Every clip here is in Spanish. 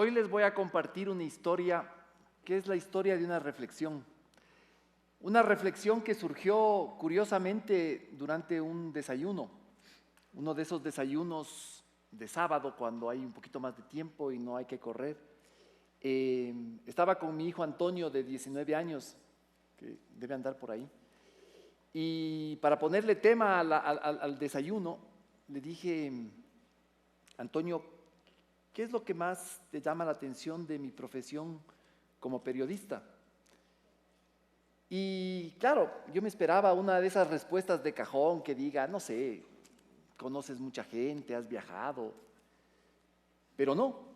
Hoy les voy a compartir una historia que es la historia de una reflexión. Una reflexión que surgió curiosamente durante un desayuno. Uno de esos desayunos de sábado cuando hay un poquito más de tiempo y no hay que correr. Estaba con mi hijo Antonio de 19 años, que debe andar por ahí. Y para ponerle tema al desayuno, le dije: Antonio, ¿qué es lo que más te llama la atención de mi profesión como periodista? Y claro, yo me esperaba una de esas respuestas de cajón que diga, no sé, conoces mucha gente, has viajado, pero no.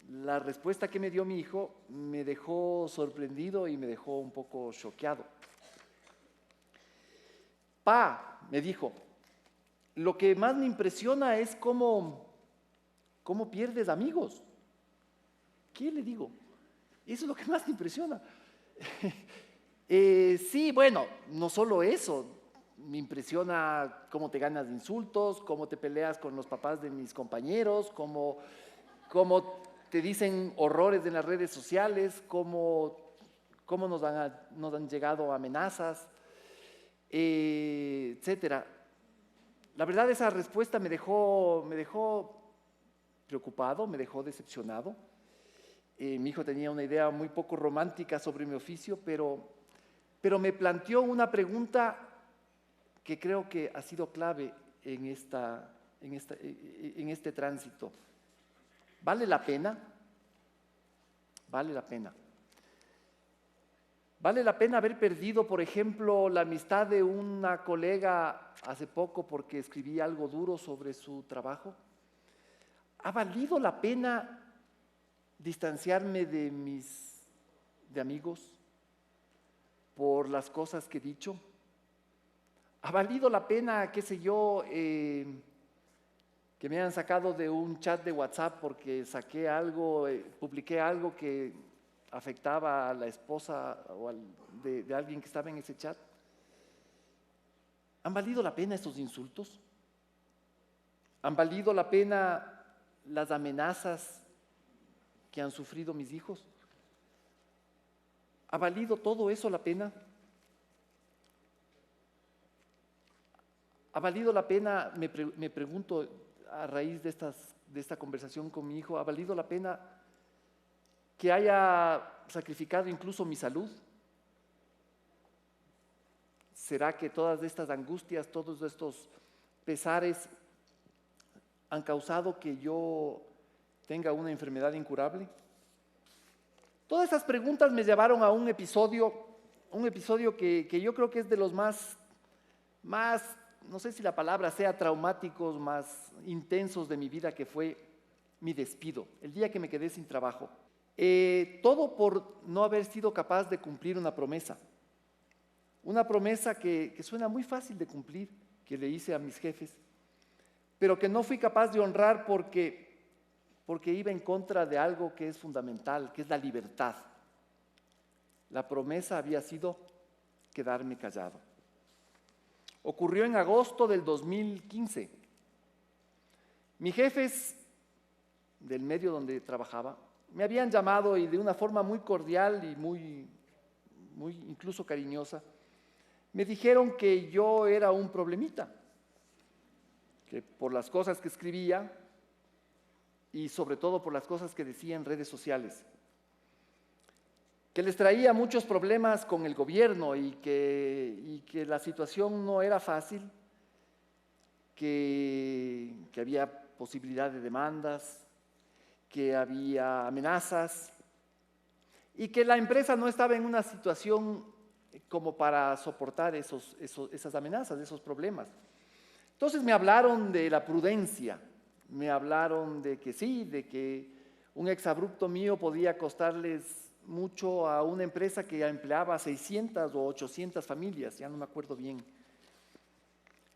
La respuesta que me dio mi hijo me dejó sorprendido y me dejó un poco choqueado. Me dijo, lo que más me impresiona es cómo pierdes amigos. ¿Qué le digo? Eso es lo que más me impresiona. Sí, bueno, no solo eso, me impresiona cómo te ganas de insultos, cómo te peleas con los papás de mis compañeros, cómo te dicen horrores en las redes sociales, cómo nos han llegado amenazas, etcétera. La verdad, esa respuesta me dejó preocupado, me dejó decepcionado. Mi hijo tenía una idea muy poco romántica sobre mi oficio, pero me planteó una pregunta que creo que ha sido clave en este tránsito. ¿Vale la pena? ¿Vale la pena? ¿Vale la pena haber perdido, por ejemplo, la amistad de una colega hace poco porque escribí algo duro sobre su trabajo? ¿Ha valido la pena distanciarme de amigos por las cosas que he dicho? ¿Ha valido la pena, qué sé yo, que me hayan sacado de un chat de WhatsApp porque saqué algo, publiqué algo que afectaba a la esposa o de alguien que estaba en ese chat? ¿Han valido la pena estos insultos? ¿Han valido la pena las amenazas que han sufrido mis hijos? ¿Ha valido todo eso la pena? ¿Ha valido la pena, me pregunto a raíz de esta conversación con mi hijo, ¿ha valido la pena que haya sacrificado incluso mi salud? ¿Será que todas estas angustias, todos estos pesares han causado que yo tenga una enfermedad incurable? Todas esas preguntas me llevaron a un episodio que yo creo que es de los más, no sé si la palabra sea traumáticos, más intensos de mi vida, que fue mi despido, el día que me quedé sin trabajo. Todo por no haber sido capaz de cumplir una promesa que suena muy fácil de cumplir, que le hice a mis jefes, pero que no fui capaz de honrar porque iba en contra de algo que es fundamental, que es la libertad. La promesa había sido quedarme callado. Ocurrió en agosto del 2015. Mis jefes del medio donde trabajaba me habían llamado, y de una forma muy cordial y muy incluso cariñosa, me dijeron que yo era un problemita, que por las cosas que escribía y sobre todo por las cosas que decía en redes sociales, que les traía muchos problemas con el gobierno y que la situación no era fácil, que había posibilidad de demandas, que había amenazas y que la empresa no estaba en una situación como para soportar esas amenazas, esos problemas. Entonces me hablaron de la prudencia, me hablaron de que sí, de que un exabrupto mío podía costarles mucho a una empresa que empleaba 600 o 800 familias, ya no me acuerdo bien.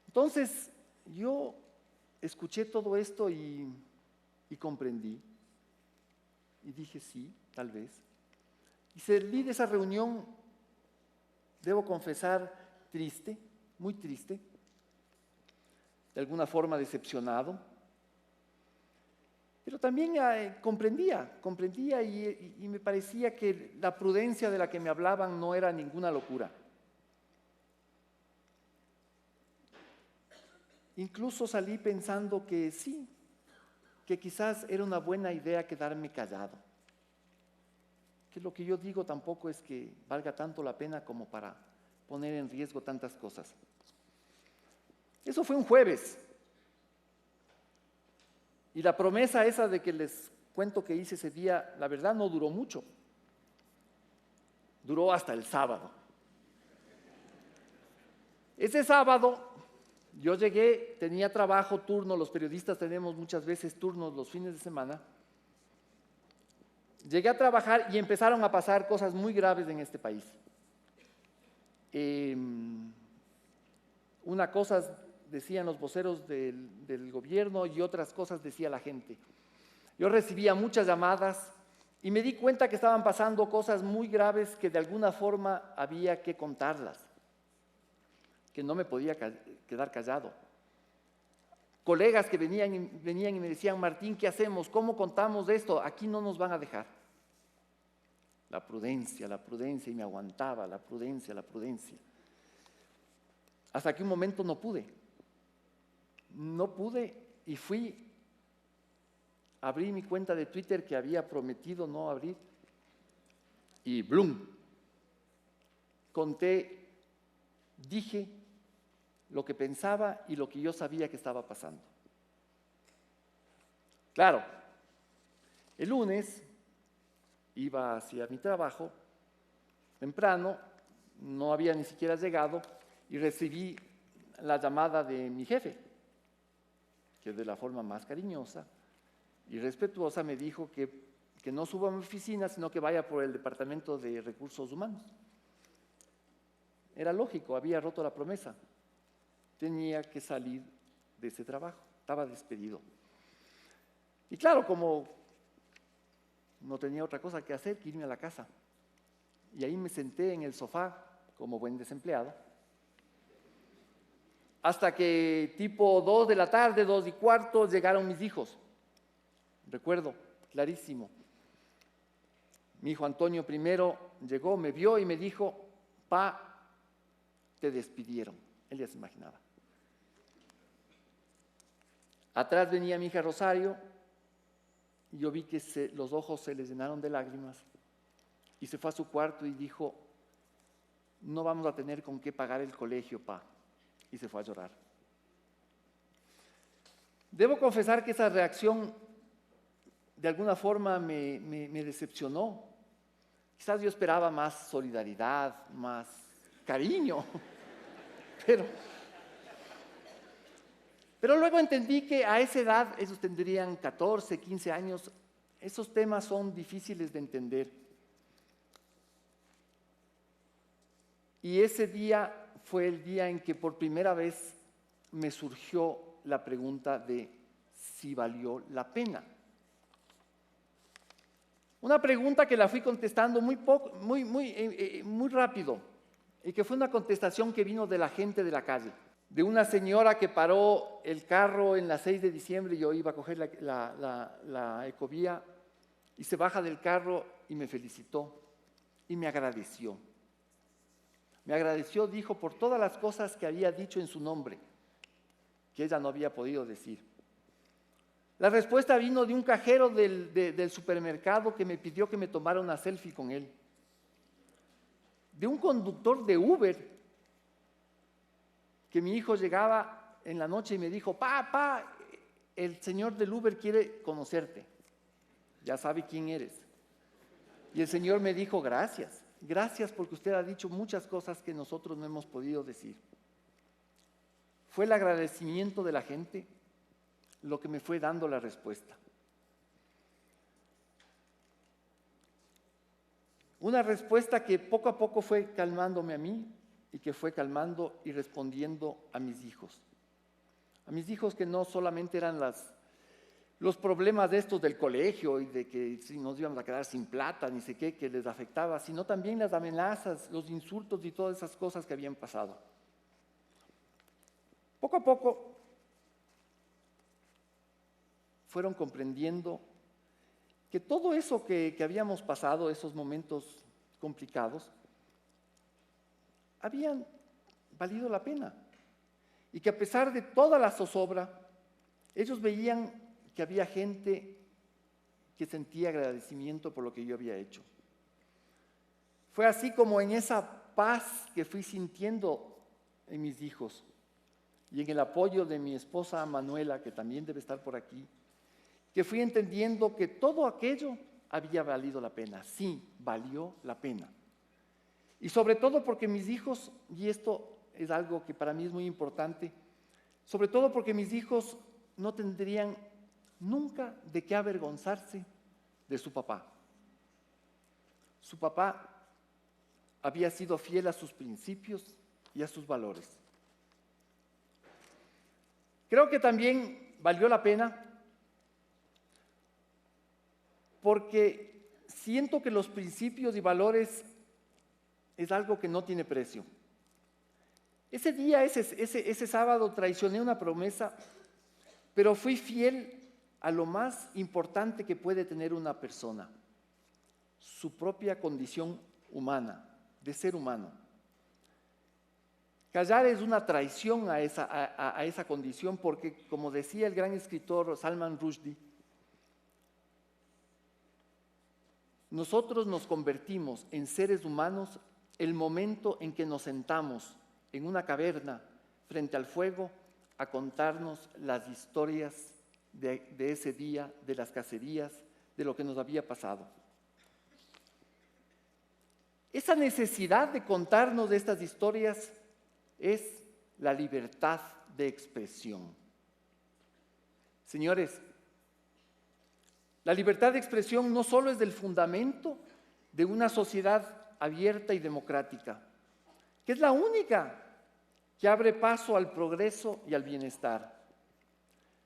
Entonces yo escuché todo esto y comprendí, y dije sí, tal vez. Y salí de esa reunión, debo confesar, triste, muy triste, de alguna forma decepcionado, Pero también comprendía y me parecía que la prudencia de la que me hablaban no era ninguna locura. Incluso salí pensando que sí, que quizás era una buena idea quedarme callado. Que lo que yo digo tampoco es que valga tanto la pena como para poner en riesgo tantas cosas. Eso fue un jueves. Y la promesa esa de que les cuento que hice ese día, la verdad no duró mucho. Duró hasta el sábado. Ese sábado yo llegué, tenía trabajo, turno, los periodistas tenemos muchas veces turnos los fines de semana. Llegué a trabajar y empezaron a pasar cosas muy graves en este país. Una cosa decían los voceros del gobierno y otras cosas decía la gente. Yo recibía muchas llamadas y me di cuenta que estaban pasando cosas muy graves que de alguna forma había que contarlas, que no me podía quedar callado. Colegas que venían y me decían, Martín, ¿qué hacemos? ¿Cómo contamos esto? Aquí no nos van a dejar. La prudencia, y me aguantaba, la prudencia. Hasta que un momento no pude y abrí mi cuenta de Twitter que había prometido no abrir y ¡blum! Dije lo que pensaba y lo que yo sabía que estaba pasando. Claro, el lunes iba hacia mi trabajo temprano, no había ni siquiera llegado y recibí la llamada de mi jefe, que de la forma más cariñosa y respetuosa me dijo que no suba a mi oficina, sino que vaya por el Departamento de Recursos Humanos. Era lógico, había roto la promesa. Tenía que salir de ese trabajo, estaba despedido. Y claro, como no tenía otra cosa que hacer que irme a la casa. Y ahí me senté en el sofá como buen desempleado. Hasta que tipo 2 de la tarde, 2:15, llegaron mis hijos. Recuerdo, clarísimo. Mi hijo Antonio primero llegó, me vio y me dijo, Pa, te despidieron. Él ya se imaginaba. Atrás venía mi hija Rosario y yo vi que los ojos se le llenaron de lágrimas y se fue a su cuarto y dijo, no vamos a tener con qué pagar el colegio, Pa. Y se fue a llorar. Debo confesar que esa reacción de alguna forma me decepcionó. Quizás yo esperaba más solidaridad, más cariño, pero luego entendí que a esa edad, ellos tendrían 14, 15 años, esos temas son difíciles de entender. Y ese día fue el día en que por primera vez me surgió la pregunta de si valió la pena. Una pregunta que la fui contestando muy rápido y que fue una contestación que vino de la gente de la calle. De una señora que paró el carro en la 6 de diciembre, yo iba a coger la ecovía, y se baja del carro y me felicitó y me agradeció. Me agradeció, dijo, por todas las cosas que había dicho en su nombre, que ella no había podido decir. La respuesta vino de un cajero del supermercado que me pidió que me tomara una selfie con él. De un conductor de Uber, que mi hijo llegaba en la noche y me dijo, Pa, el señor del Uber quiere conocerte, ya sabe quién eres. Y el señor me dijo, gracias porque usted ha dicho muchas cosas que nosotros no hemos podido decir. Fue el agradecimiento de la gente lo que me fue dando la respuesta. Una respuesta que poco a poco fue calmándome a mí y que fue calmando y respondiendo a mis hijos. A mis hijos que no solamente eran los problemas de estos del colegio y de que si nos íbamos a quedar sin plata, ni sé qué, que les afectaba, sino también las amenazas, los insultos y todas esas cosas que habían pasado. Poco a poco fueron comprendiendo que todo eso que habíamos pasado, esos momentos complicados, habían valido la pena. Y que a pesar de toda la zozobra, ellos veían que había gente que sentía agradecimiento por lo que yo había hecho. Fue así como en esa paz que fui sintiendo en mis hijos y en el apoyo de mi esposa Manuela, que también debe estar por aquí, que fui entendiendo que todo aquello había valido la pena. Sí, valió la pena. Y sobre todo porque mis hijos, y esto es algo que para mí es muy importante, sobre todo porque mis hijos no tendrían nunca de qué avergonzarse de su papá. Su papá había sido fiel a sus principios y a sus valores. Creo que también valió la pena porque siento que los principios y valores es algo que no tiene precio. Ese día, ese sábado, traicioné una promesa, pero fui fiel a lo más importante que puede tener una persona, su propia condición humana, de ser humano. Callar es una traición a esa condición porque, como decía el gran escritor Salman Rushdie, nosotros nos convertimos en seres humanos el momento en que nos sentamos en una caverna frente al fuego a contarnos las historias de ese día, de las cacerías, de lo que nos había pasado. Esa necesidad de contarnos de estas historias es la libertad de expresión. Señores, la libertad de expresión no solo es del fundamento de una sociedad abierta y democrática, que es la única que abre paso al progreso y al bienestar.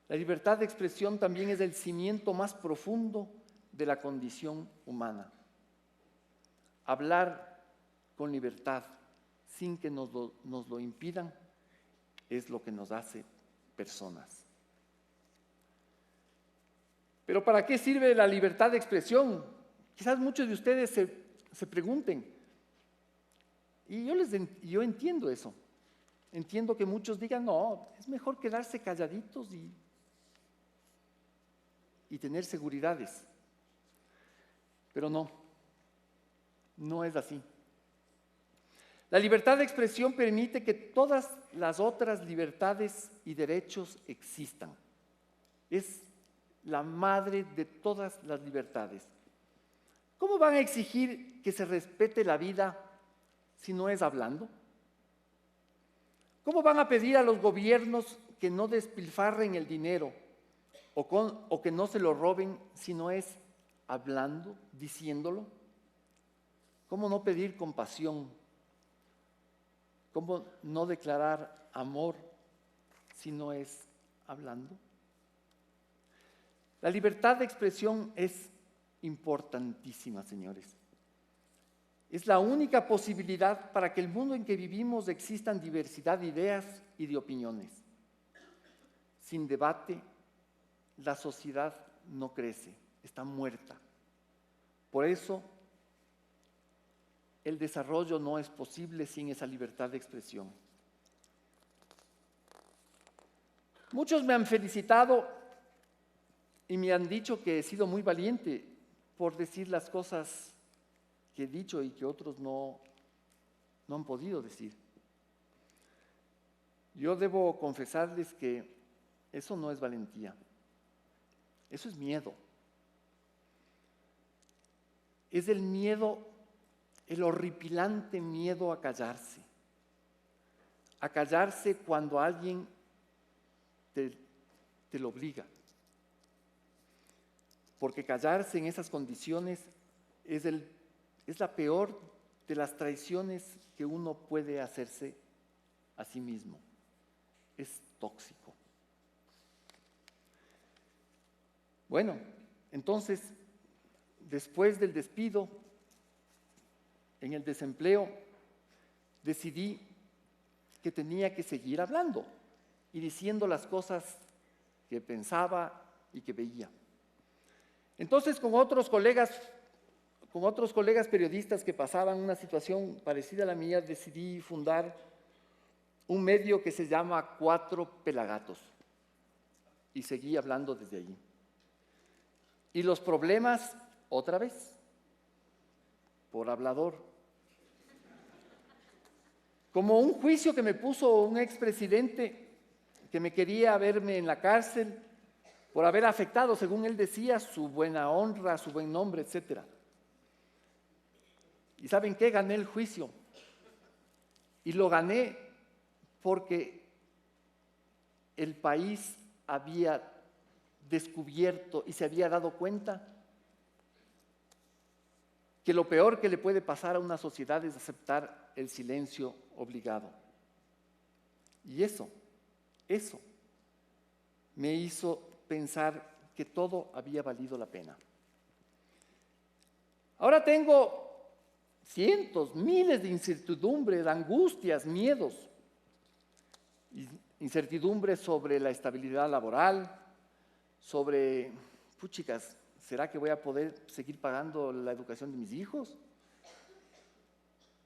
La libertad de expresión también es el cimiento más profundo de la condición humana. Hablar con libertad, sin que nos lo impidan, es lo que nos hace personas. Pero ¿para qué sirve la libertad de expresión? Quizás muchos de ustedes se pregunten. Y yo entiendo eso. Entiendo que muchos digan, no, es mejor quedarse calladitos y tener seguridades. Pero no es así. La libertad de expresión permite que todas las otras libertades y derechos existan. Es la madre de todas las libertades. ¿Cómo van a exigir que se respete la vida si no es hablando? ¿Cómo van a pedir a los gobiernos que no despilfarren el dinero o que no se lo roben si no es hablando, diciéndolo? ¿Cómo no pedir compasión? ¿Cómo no declarar amor si no es hablando? La libertad de expresión es importantísima, señores. Es la única posibilidad para que el mundo en que vivimos existan diversidad de ideas y de opiniones. Sin debate, la sociedad no crece, está muerta. Por eso, el desarrollo no es posible sin esa libertad de expresión. Muchos me han felicitado y me han dicho que he sido muy valiente por decir las cosas que he dicho y que otros no han podido decir. Yo debo confesarles que eso no es valentía, eso es miedo. Es el miedo, el horripilante miedo a callarse cuando alguien te lo obliga. Porque callarse en esas condiciones es la peor de las traiciones que uno puede hacerse a sí mismo. Es tóxico. Bueno, entonces, después del despido, en el desempleo, decidí que tenía que seguir hablando y diciendo las cosas que pensaba, y que veía. Entonces, con otros colegas periodistas que pasaban una situación parecida a la mía, decidí fundar un medio que se llama Cuatro Pelagatos. Y seguí hablando desde allí. Y los problemas, otra vez, por hablador. Como un juicio que me puso un expresidente que me quería verme en la cárcel por haber afectado, según él decía, su buena honra, su buen nombre, etc. ¿Y saben qué? Gané el juicio. Y lo gané porque el país había descubierto y se había dado cuenta que lo peor que le puede pasar a una sociedad es aceptar el silencio obligado. Y eso me hizo pensar que todo había valido la pena. Ahora tengo cientos, miles de incertidumbres, angustias, miedos. Incertidumbres sobre la estabilidad laboral, sobre, puchicas, ¿será que voy a poder seguir pagando la educación de mis hijos?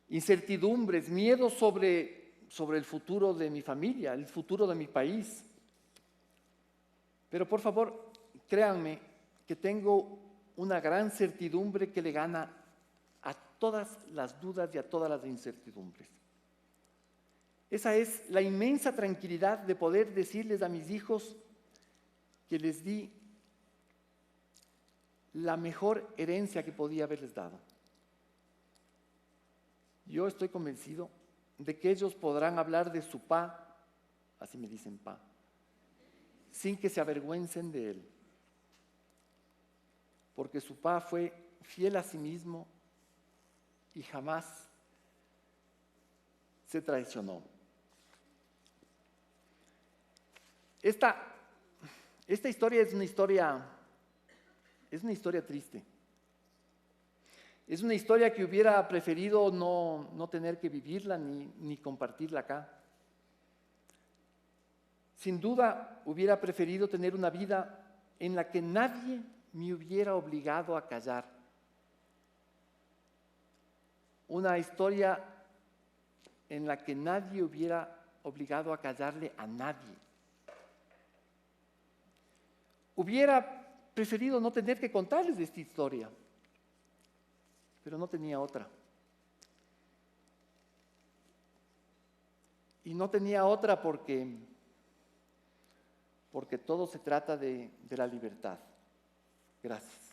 Incertidumbres, miedos sobre el futuro de mi familia, el futuro de mi país. Pero por favor, créanme que tengo una gran certidumbre que le gana a todas las dudas y a todas las incertidumbres. Esa es la inmensa tranquilidad de poder decirles a mis hijos que les di la mejor herencia que podía haberles dado. Yo estoy convencido de que ellos podrán hablar de su pa, así me dicen pa, sin que se avergüencen de él. Porque su pa fue fiel a sí mismo y jamás se traicionó. Esta historia es una historia triste. Es una historia que hubiera preferido no tener que vivirla ni compartirla acá. Sin duda hubiera preferido tener una vida en la que nadie me hubiera obligado a callar. Una historia en la que nadie hubiera obligado a callarle a nadie. Hubiera preferido no tener que contarles de esta historia, pero no tenía otra. Y no tenía otra porque todo se trata de la libertad. Gracias.